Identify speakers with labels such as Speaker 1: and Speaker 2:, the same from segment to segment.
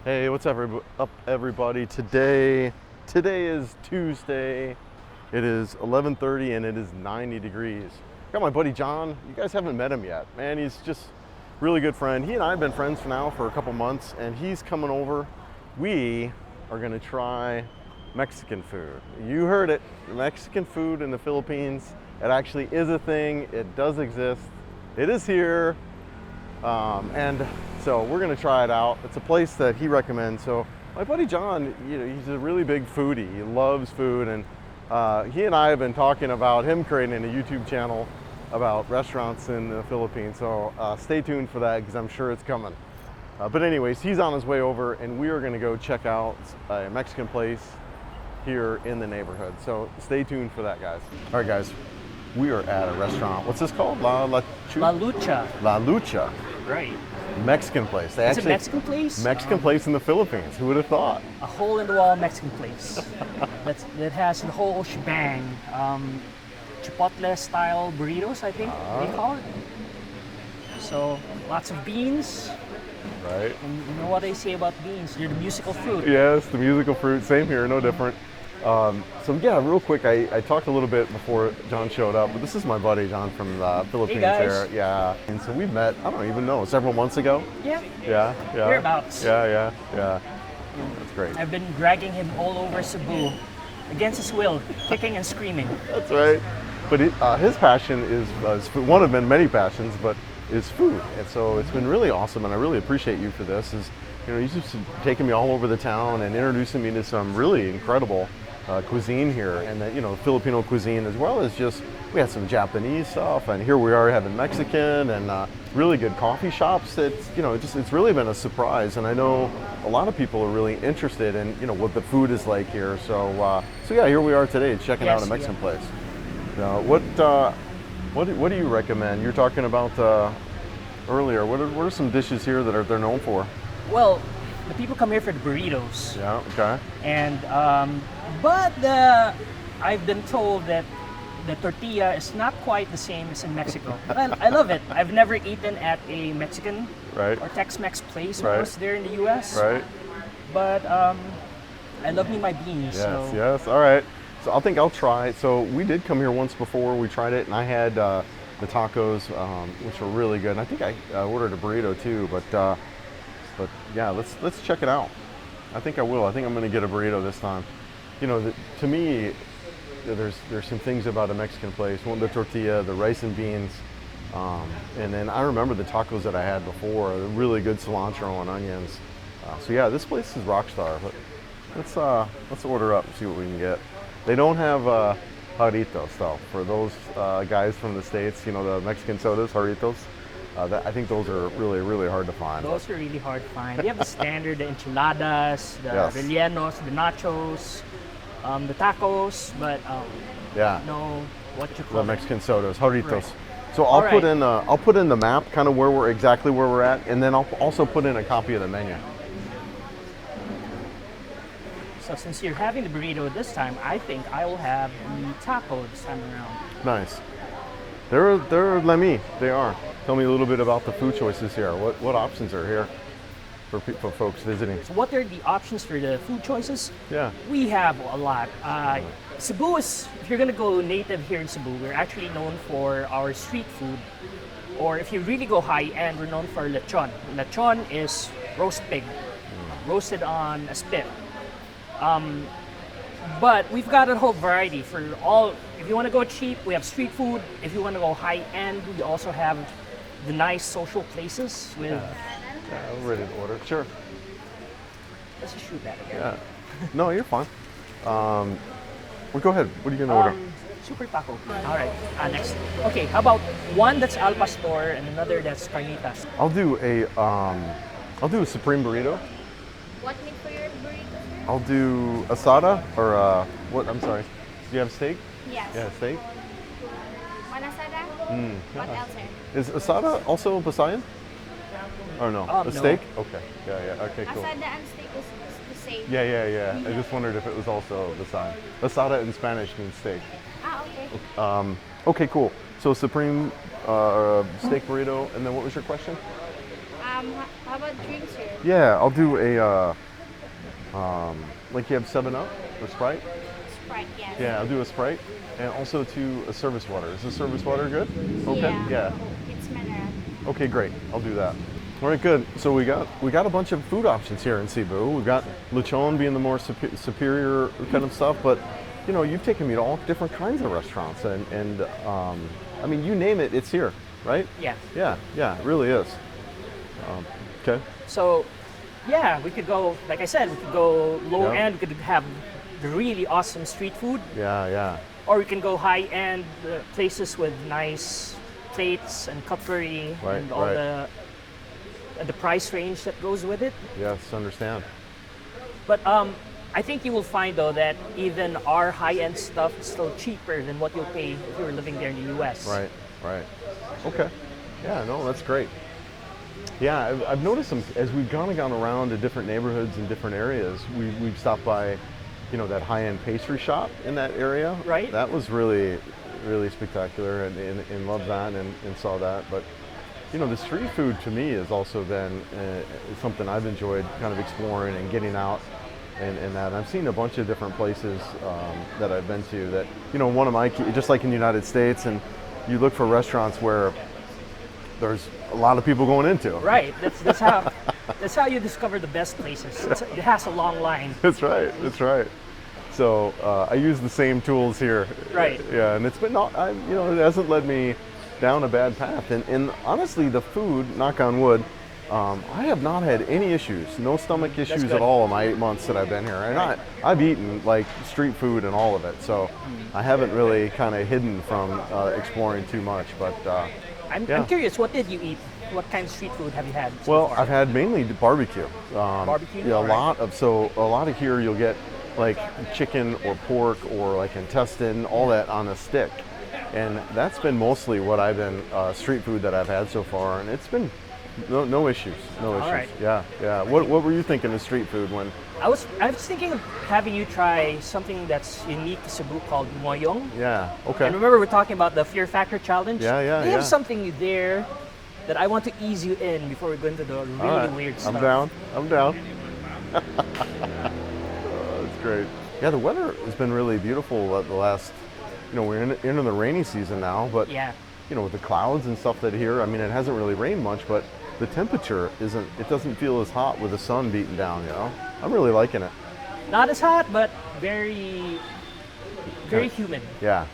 Speaker 1: Hey, what's up, everybody? Today is Tuesday. It is 11:30 and it is 90 degrees. Got my buddy John. You guys haven't met him yet, man. He's just a really good friend. He and I have been friends for a couple months, and he's coming over. We are gonna try Mexican food. You heard it, Mexican food in the Philippines. It actually is a thing. It does exist. It is here. And so we're gonna try it out. It's a place that he recommends. So my buddy John, he's a really big foodie. He loves food, and he and I have been talking about him creating a YouTube channel about restaurants in the Philippines. So stay tuned for that because I'm sure it's coming. But anyways, he's on his way over, and we are gonna go check out a Mexican place here in the neighborhood. So stay tuned for that, guys. All right, guys. We are at a restaurant. What's this called?
Speaker 2: La Lucha.
Speaker 1: La Lucha.
Speaker 2: Right.
Speaker 1: Mexican place.
Speaker 2: It's a Mexican place?
Speaker 1: Mexican place in the Philippines. Who would have thought?
Speaker 2: A hole-in-the-wall Mexican place that has the whole shebang. Chipotle-style burritos, I think they call it. So lots of beans.
Speaker 1: Right.
Speaker 2: And you know what they say about beans? They're the musical fruit.
Speaker 1: Yes, the musical fruit. Same here, no different. So yeah, real quick, I talked a little bit before John showed up, but this is my buddy John from the Philippines.
Speaker 2: Hey guys.
Speaker 1: There. Yeah. And so we met, I don't even know, several months ago.
Speaker 2: Yeah.
Speaker 1: Yeah.
Speaker 2: Whereabouts.
Speaker 1: Yeah. That's great.
Speaker 2: I've been dragging him all over Cebu against his will, kicking and screaming.
Speaker 1: That's right. But his passion is one of many passions, but is food. And so it's been really awesome, and I really appreciate you for this. He's just taking me all over the town and introducing me to some really incredible cuisine here, and Filipino cuisine, as well as just we had some Japanese stuff, and here we are having Mexican and really good coffee shops. It's really been a surprise, and I know a lot of people are really interested in what the food is like here. So yeah, here we are today checking out a Mexican place. What do you recommend? You're talking about earlier. What are some dishes here that they're known for?
Speaker 2: Well, the people come here for the burritos.
Speaker 1: Yeah. Okay.
Speaker 2: And I've been told that the tortilla is not quite the same as in Mexico. Well, I love it. I've never eaten at a Mexican or Tex-Mex place when I was there in the U.S.
Speaker 1: Right.
Speaker 2: But I love me my beans.
Speaker 1: Yes. All right. So I think I'll try. So we did come here once before. We tried it, and I had the tacos, which were really good. And I think I ordered a burrito too. But yeah, let's check it out. I think I will. I think I'm going to get a burrito this time. To me, there's some things about a Mexican place. One, the tortilla, the rice and beans, and then I remember the tacos that I had before. The really good cilantro and onions. So yeah, this place is rock star. But let's order up and see what we can get. They don't have jarritos though. For those guys from the States, the Mexican sodas, jarritos. I think those are really, really hard to find.
Speaker 2: Those are really hard to find. You have the standard, the enchiladas, the rellenos, the nachos, the tacos, but no, what you call
Speaker 1: the Mexican sodas, jarritos.
Speaker 2: Right.
Speaker 1: So I'll put in the map, kind of exactly where we're at, and then I'll also put in a copy of the menu.
Speaker 2: So since you're having the burrito this time, I think I will have the taco this time around.
Speaker 1: Nice. They're Lemi. They are. Tell me a little bit about the food choices here. What options are here for folks visiting?
Speaker 2: So what are the options for the food choices?
Speaker 1: Yeah.
Speaker 2: We have a lot. Cebu is, if you're gonna go native here in Cebu, we're actually known for our street food. Or if you really go high end, we're known for lechon. Lechon is roast pig, roasted on a spit. But we've got a whole variety for all. If you want to go cheap, we have street food. If you want to go high end, we also have the nice social places with.
Speaker 1: I'm ready to order. Sure.
Speaker 2: Let's just shoot that again.
Speaker 1: Yeah. No, you're fine. Well, go ahead. What are you gonna order?
Speaker 2: Super taco. All right. Next. Okay. How about one that's al pastor and another that's carnitas?
Speaker 1: I'll do a supreme burrito.
Speaker 3: What meat for your burrito?
Speaker 1: I'll do asada or what? I'm sorry. Do you have steak?
Speaker 3: Yes.
Speaker 1: Yeah, steak.
Speaker 3: One asada? What else, sir?
Speaker 1: Is asada also Pasayan? Or no? A
Speaker 2: No.
Speaker 1: steak? Okay. Yeah. Okay, cool.
Speaker 3: Asada and steak is the same.
Speaker 1: Yeah. I just wondered if it was also Pasayan. Asada in Spanish means steak.
Speaker 3: Okay.
Speaker 1: Okay, cool. So supreme steak burrito, and then what was your question?
Speaker 3: How about drinks here?
Speaker 1: Yeah, I'll do a like you have 7 Up or Sprite.
Speaker 3: Sprite, yes.
Speaker 1: Yeah, I'll do a Sprite, and also to a service water. Is the service water good? Okay.
Speaker 3: Yeah. It's mineral.
Speaker 1: Okay, great. I'll do that. All right, good. So we got a bunch of food options here in Cebu. We've got lechon being the more superior kind of stuff, but you know, you've taken me to all different kinds of restaurants, and I mean, you name it, it's here, right?
Speaker 2: Yeah.
Speaker 1: Yeah, it really is. Okay.
Speaker 2: So, yeah, we could go, like I said, we could go lower
Speaker 1: Yeah.
Speaker 2: end, we could have the really awesome street food,
Speaker 1: Yeah.
Speaker 2: or we can go high end places with nice plates and cutlery
Speaker 1: Right,
Speaker 2: and all
Speaker 1: right.
Speaker 2: the price range that goes with it.
Speaker 1: Yes, understand.
Speaker 2: But I think you will find though that even our high end stuff is still cheaper than what you'll pay if you were living there in the US.
Speaker 1: Right. Okay. Yeah, no, that's great. Yeah, I've noticed some as we've gone around to different neighborhoods and different areas. We've stopped by, you know, that high-end pastry shop in that area.
Speaker 2: Right.
Speaker 1: That was really spectacular, and loved that and saw that. But you know, the street food to me has also been something I've enjoyed kind of exploring and getting out. And that I've seen a bunch of different places that I've been to that, you know, one of my, just like in the United States, and you look for restaurants where there's a lot of people going into.
Speaker 2: Right. That's how you discover the best places. It has a long line.
Speaker 1: That's right. So I use the same tools here.
Speaker 2: Right.
Speaker 1: Yeah, and it's been not, you know, it hasn't led me down a bad path. And honestly, the food, knock on wood, I have not had any issues, no stomach issues
Speaker 2: good.
Speaker 1: at all in my 8 months that I've been here. And
Speaker 2: Right.
Speaker 1: I've eaten like street food and all of it, so I haven't really kind of hidden from exploring too much. But
Speaker 2: I'm
Speaker 1: yeah.
Speaker 2: curious, what did you eat? What kind of street food have you had so
Speaker 1: Well,
Speaker 2: far?
Speaker 1: I've had mainly barbecue.
Speaker 2: Barbecue?
Speaker 1: Yeah,
Speaker 2: All right.
Speaker 1: a lot of here you'll get like chicken or pork or like intestine, all that on a stick, and that's been mostly what I've been street food that I've had so far, and it's been no issues, no issues.
Speaker 2: right.
Speaker 1: Yeah. What were you thinking of street food when?
Speaker 2: I was thinking of having you try something that's unique to Cebu called moyong.
Speaker 1: Yeah. Okay.
Speaker 2: And remember, we're talking about the Fear Factor Challenge?
Speaker 1: Yeah.
Speaker 2: They have something there that I want to ease you in before we go into the really
Speaker 1: All right.
Speaker 2: weird stuff.
Speaker 1: I'm down. Oh, that's great. Yeah, the weather has been really beautiful the last. You know, we're into the rainy season now, but
Speaker 2: Yeah.
Speaker 1: you know, with the clouds and stuff that here, I mean, it hasn't really rained much, but the temperature it doesn't feel as hot with the sun beating down, you know? I'm really liking it.
Speaker 2: Not as hot, but very humid.
Speaker 1: Yeah.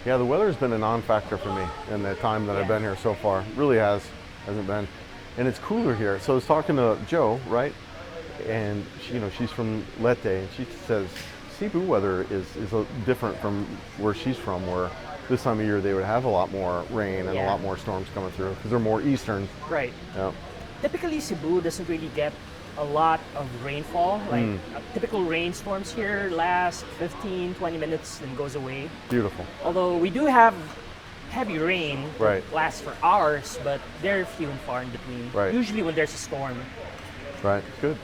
Speaker 1: Yeah, the weather's been a non-factor for me in the time that I've been here so far. It really hasn't been. And it's cooler here. So I was talking to Jo, right? And she, you know, she's from Leyte, and she says Cebu weather is different from where she's from, where this time of year they would have a lot more rain and a
Speaker 2: Yeah.
Speaker 1: lot more storms coming through because they're more eastern.
Speaker 2: Right.
Speaker 1: Yeah.
Speaker 2: Typically, Cebu doesn't really get a lot of rainfall. Like typical rainstorms here last 15, 20 minutes and goes away.
Speaker 1: Beautiful.
Speaker 2: Although we do have heavy rain
Speaker 1: Right.
Speaker 2: that lasts for hours, but they're few and far in between.
Speaker 1: Right.
Speaker 2: Usually when there's a storm.
Speaker 1: Right. Good.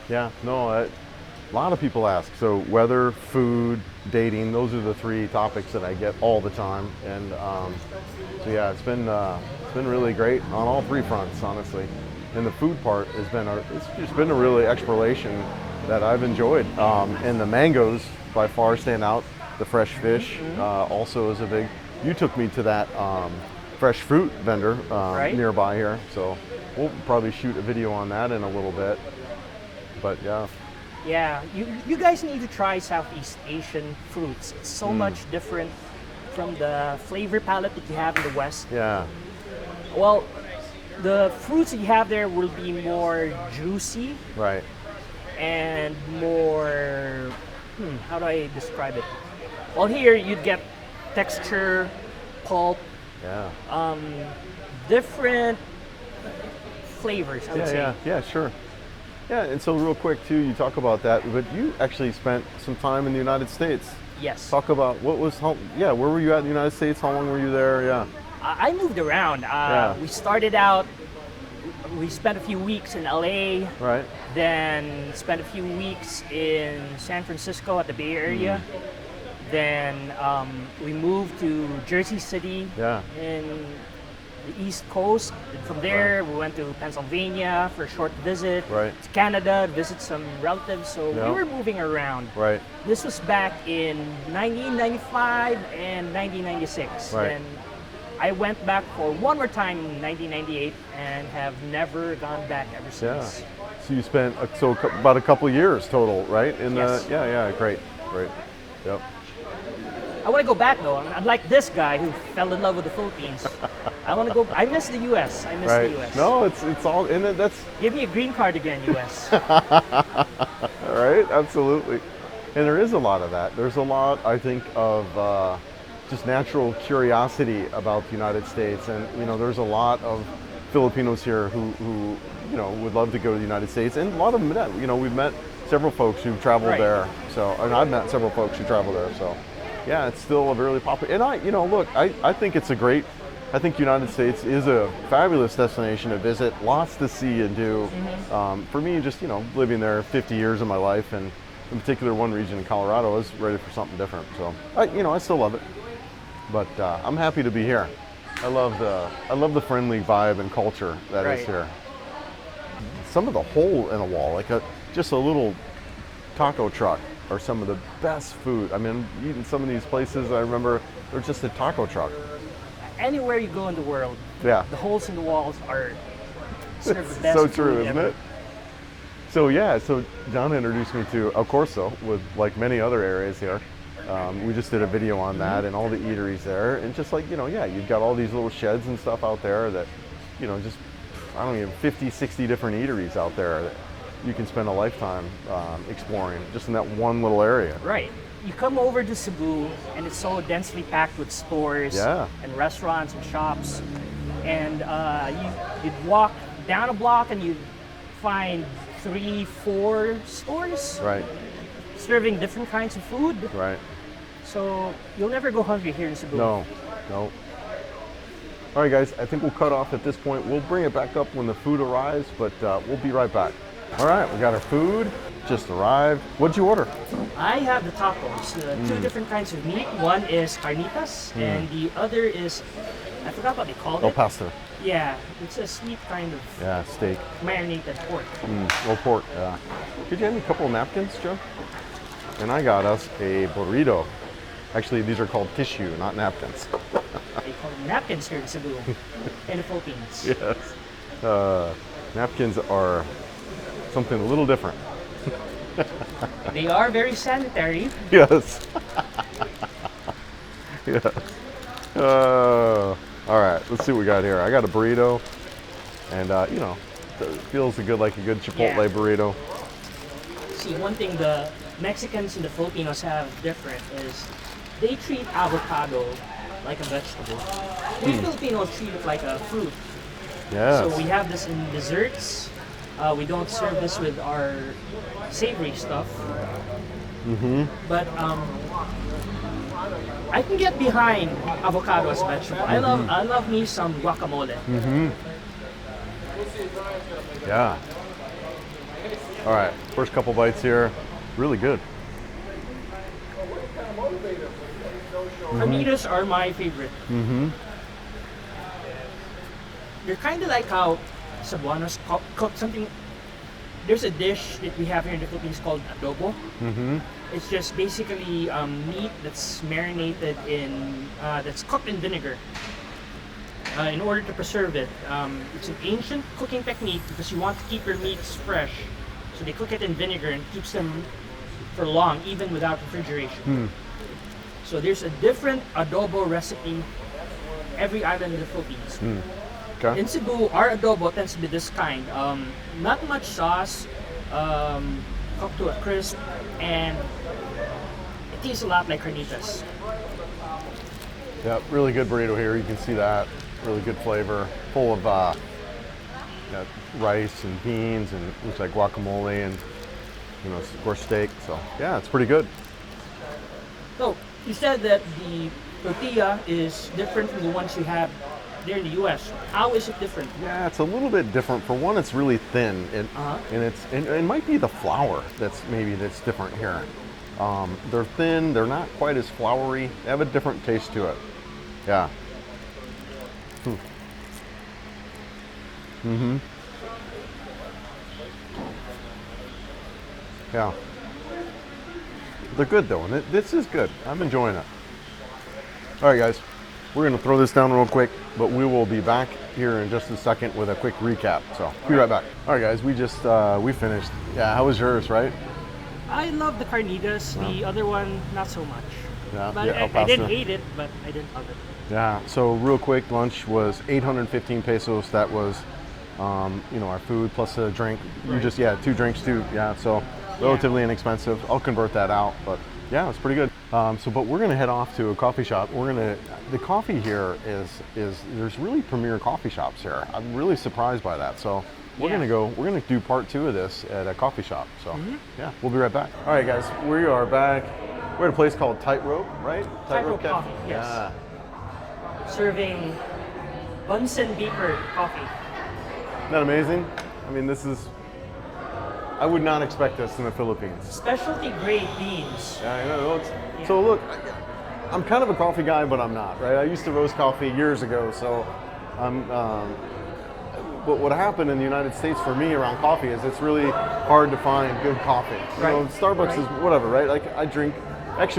Speaker 1: Yeah. No. A lot of people ask. So weather, food, dating. Those are the three topics that I get all the time. And so yeah, it's been really great on all three fronts, honestly. And the food part has been it's just been a really exploration that I've enjoyed. And the mangoes by far stand out. The fresh fish also is a big. You took me to that fresh fruit vendor
Speaker 2: Right.
Speaker 1: nearby here, so we'll probably shoot a video on that in a little bit. But yeah.
Speaker 2: Yeah, you guys need to try Southeast Asian fruits. It's so much different from the flavor palette that you have in the West.
Speaker 1: Yeah.
Speaker 2: Well, the fruits that you have there will be more juicy
Speaker 1: Right.
Speaker 2: and more, how do I describe it? Well, here you'd get texture, pulp,
Speaker 1: Yeah.
Speaker 2: different flavors, I would say.
Speaker 1: Yeah, sure. Yeah, and so real quick too, you talk about that, but you actually spent some time in the United States.
Speaker 2: Yes.
Speaker 1: Talk about where were you at in the United States? How long were you there? Yeah.
Speaker 2: I moved around. We started out, we spent a few weeks in LA,
Speaker 1: Right.
Speaker 2: then spent a few weeks in San Francisco at the Bay Area. Then we moved to Jersey City
Speaker 1: Yeah.
Speaker 2: in the East Coast. And from there, we went to Pennsylvania for a short visit.
Speaker 1: Right.
Speaker 2: To Canada to visit some relatives. So
Speaker 1: Yeah.
Speaker 2: we were moving around.
Speaker 1: Right.
Speaker 2: This was back in 1995 and 1996.
Speaker 1: Right.
Speaker 2: And I went back for one more time in 1998 and have never gone back ever
Speaker 1: Yeah.
Speaker 2: since.
Speaker 1: So you spent about a couple years total, right? In
Speaker 2: Yes.
Speaker 1: yeah, great. Yep.
Speaker 2: I want to go back though. Unlike this guy who fell in love with the Philippines. I want to go. I miss the U.S. I miss
Speaker 1: Right.
Speaker 2: the U.S.
Speaker 1: No, it's all in it. That's
Speaker 2: Give me a green card again, U.S.
Speaker 1: all right. Absolutely. And there is a lot of that. There's a lot, I think, of just natural curiosity about the United States, and there's a lot of Filipinos here who would love to go to the United States, and a lot of them, we've met several folks who've traveled
Speaker 2: Right.
Speaker 1: there. So, and I've met several folks who travel there. So, yeah, it's still a really popular. And I think it's I think United States is a fabulous destination to visit, lots to see and do. For me, just living there 50 years of my life, and in particular one region in Colorado, I was ready for something different. So, I still love it. But I'm happy to be here. I love the friendly vibe and culture that is
Speaker 2: Right.
Speaker 1: here. Some of the hole in the wall, like just a little taco truck, are some of the best food. I mean, eating some of these places, I remember they're just a taco truck.
Speaker 2: Anywhere you go in the world,
Speaker 1: Yeah,
Speaker 2: the holes in the walls are serve the
Speaker 1: it's
Speaker 2: best
Speaker 1: so
Speaker 2: food
Speaker 1: true, isn't
Speaker 2: ever.
Speaker 1: it? So yeah, so John introduced me to El Corso, with like many other areas here. We just did a video on that and all the eateries there, and just like you've got all these little sheds and stuff out there that just I don't even 50, 60 different eateries out there that you can spend a lifetime exploring just in that one little area.
Speaker 2: Right. You come over to Cebu and it's so densely packed with stores
Speaker 1: Yeah.
Speaker 2: and restaurants and shops, and you'd walk down a block and you'd find 3, 4 stores
Speaker 1: Right,
Speaker 2: serving different kinds of food.
Speaker 1: right.
Speaker 2: So you'll never go hungry here in Cebu.
Speaker 1: No. All right, guys, I think we'll cut off at this point. We'll bring it back up when the food arrives, but we'll be right back. All right, we got our food, just arrived. What'd you order?
Speaker 2: I have the tacos, two different kinds of meat. One is carnitas, and the other is, I forgot what they called
Speaker 1: El
Speaker 2: it.
Speaker 1: pastor.
Speaker 2: Yeah, it's a sweet kind of
Speaker 1: Yeah, steak.
Speaker 2: marinated pork.
Speaker 1: Or pork, yeah. Could you hand me a couple of napkins, Joe? And I got us a burrito. Actually, these are called tissue, not napkins.
Speaker 2: They call them napkins here in Cebu, in the Philippines.
Speaker 1: Yes. Napkins are something a little different.
Speaker 2: They are very sanitary.
Speaker 1: Yes. Yeah. All right, let's see what we got here. I got a burrito, and it feels like a good Chipotle
Speaker 2: Yeah.
Speaker 1: burrito.
Speaker 2: See, one thing the Mexicans and the Filipinos have different is they treat avocado like a vegetable. We Filipinos treat it like a fruit.
Speaker 1: Yes.
Speaker 2: So we have this in desserts. We don't serve this with our savory stuff. But I can get behind avocado as a vegetable. I love me some guacamole.
Speaker 1: Yeah. All right, first couple bites here, really good.
Speaker 2: Carnitas are my favorite. They're kind of like how Cebuanos cook something. There's a dish that we have here in the Philippines called adobo. It's just basically meat that's marinated that's cooked in vinegar in order to preserve it. It's an ancient cooking technique because you want to keep your meats fresh. So they cook it in vinegar and keeps them for long, even without refrigeration. So there's a different adobo recipe every island in the Philippines.
Speaker 1: Okay.
Speaker 2: In Cebu, our adobo tends to be this kind. Not much sauce, cooked to a crisp, and it tastes a lot like carnitas.
Speaker 1: Yeah, really good burrito here. You can see that. Really good flavor, full of rice and beans, and looks like guacamole, and of course steak. So yeah, it's pretty good.
Speaker 2: So you said that the tortilla is different from the ones you have there in the U.S. How is it different?
Speaker 1: Yeah, it's a little bit different. For one, it's really thin, and it might be the flour that's different here. They're thin. They're not quite as floury. They have a different taste to it. Yeah. Yeah. They're good though, and this is good. I'm enjoying it. All right, guys, we're gonna throw this down real quick, but we will be back here in just a second with a quick recap. So be right back. All right, guys, we just we finished. Yeah, how was yours? Right?
Speaker 2: I love the carnitas. The other one, not so much.
Speaker 1: Yeah,
Speaker 2: But
Speaker 1: yeah,
Speaker 2: I didn't hate it, but I didn't love it.
Speaker 1: Yeah. So real quick, lunch was 815 pesos. That was, you know, our food plus a drink. You just 2 drinks too. Yeah. So relatively inexpensive. I'll convert that out, but yeah, it's pretty good. But we're gonna head off to a coffee shop. The coffee here is there's really premier coffee shops here. I'm really surprised by that. So we're gonna do part 2 of this at a coffee shop. So yeah, we'll be right back. All right, guys, we are back. We're at a place called Tightrope, right?
Speaker 2: Tightrope Coffee, yes.
Speaker 1: Yeah.
Speaker 2: Serving Bunsen Beaker coffee.
Speaker 1: Isn't that amazing? I mean, I would not expect this in the Philippines.
Speaker 2: Specialty grade beans.
Speaker 1: Yeah, I know. So look, I'm kind of a coffee guy, but I'm not, right? I used to roast coffee years ago, so but what happened in the United States for me around coffee is it's really hard to find good coffee. You know, Starbucks is whatever, right? Like actually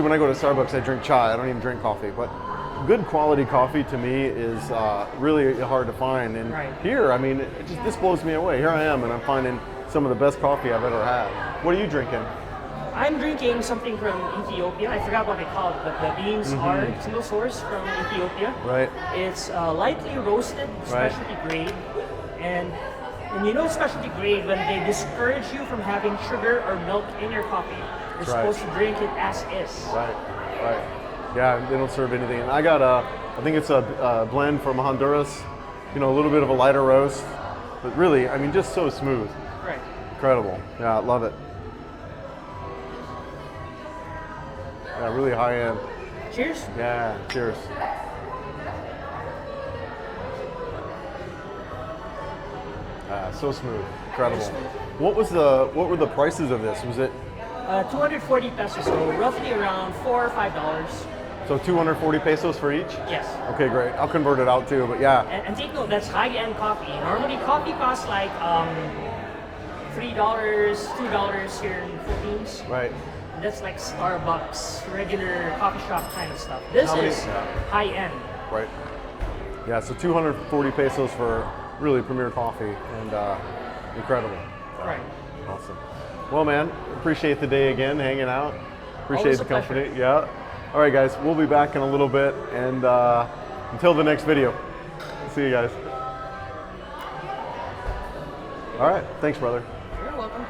Speaker 1: when I go to Starbucks, I drink chai. I don't even drink coffee, but good quality coffee to me is really hard to find. And here, I mean, this blows me away. Here I am, and I'm finding some of the best coffee I've ever had. What are you drinking?
Speaker 2: I'm drinking something from Ethiopia. I forgot what they call it, but the beans are single source from Ethiopia.
Speaker 1: Right.
Speaker 2: It's lightly roasted, specialty grade. And you know specialty grade when they discourage you from having sugar or milk in your coffee. You're supposed to drink it as is.
Speaker 1: Right. Yeah, they don't serve anything. And I got I think it's a blend from Honduras. You know, a little bit of a lighter roast, but really, I mean, just so smooth.
Speaker 2: Right.
Speaker 1: Incredible. Yeah, I love it. Yeah, really high end.
Speaker 2: Cheers.
Speaker 1: Yeah, cheers. So smooth, incredible.
Speaker 2: Smooth.
Speaker 1: What were the prices of this? Was it
Speaker 2: 240 pesos, so roughly around $4 or $5.
Speaker 1: so 240 pesos for each?
Speaker 2: Yes.
Speaker 1: Okay, great. I'll convert it out too, but yeah.
Speaker 2: And take note, that's high-end coffee. Normally, coffee costs like $3, $2 here in the Philippines.
Speaker 1: Right.
Speaker 2: That's like Starbucks, regular coffee shop kind of stuff. This is high-end.
Speaker 1: Right. Yeah, so 240 pesos for really premier coffee and incredible.
Speaker 2: Right.
Speaker 1: Awesome. Well, man, appreciate the day again, hanging out. Appreciate
Speaker 2: Always
Speaker 1: the
Speaker 2: a
Speaker 1: company.
Speaker 2: pleasure.
Speaker 1: Yeah. All right, guys, we'll be back in a little bit, and until the next video, see you guys. All right, thanks, brother.
Speaker 2: You're welcome.